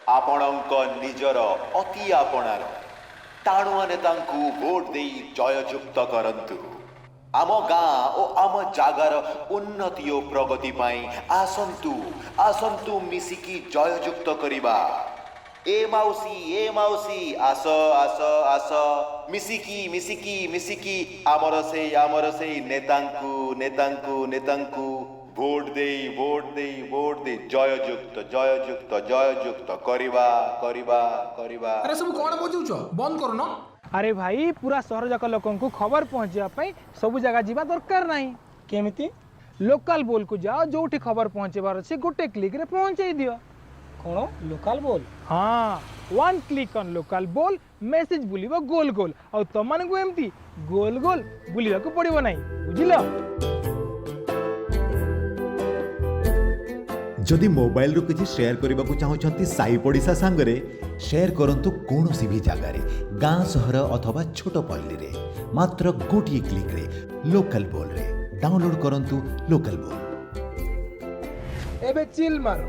ଆପଣଙ୍କ ନିଜର ଅତି ଆପଣାର ଟାଣୁଆ ନେତାଙ୍କୁ ଭୋଟ ଦେଇ ଜୟଯୁକ୍ତ କରନ୍ତୁ। ଆମ ଗାଁ ଓ ଆମ ଜାଗାର ଉନ୍ନତି ଓ ପ୍ରଗତି ପାଇଁ ଆସନ୍ତୁ ଆସନ୍ତୁ ମିଶିକି ଜୟଯୁକ୍ତ କରିବା। ଏ ମାଉସୀ ଆସ ଆସ ଆସ ମିଶିକି ମିଶିକି ମିଶିକି ଆମର ସେଇ ନେତାଙ୍କୁ ନେତାଙ୍କୁ ନେତାଙ୍କୁ ଭୋଟ ଦେଇ ଜୟଯୁକ୍ତ ଜୟଯୁକ୍ତ ଜୟଯୁକ୍ତ କରିବା କରିବା କରିବା। अरे सब कौन बजाउछ बंद करो न। अरे भाई पूरा सहर जाक लोक खबर पहुँचा सब जगह जावा दरकार नहीं। केमिति लोकल बोल को जाओ जोठी खबर पहुँचेबार अच्छे गोटे क्लिक रे पहुँचाई दियो। कौन लोकल बोल हाँ वन क्लिक ऑन लोकल बोल मेसेज बुलिबो गोल गोल और तुम को एमती गोल गोल बुलिबा को पड़िबो नहीं बुझिल। जदि मोबाइल रो किछि शेयर करबा को चाहउछंती साई पड़िसा संगरे शेयर करंतु कोनोसी भी जगह रे गां सहर अथवा छोट पल्ली रे मात्र गोटिए क्लिक रे लोकल बोल रे डाउनलोड करंतु लोकल बोल। एबे चिल मारो।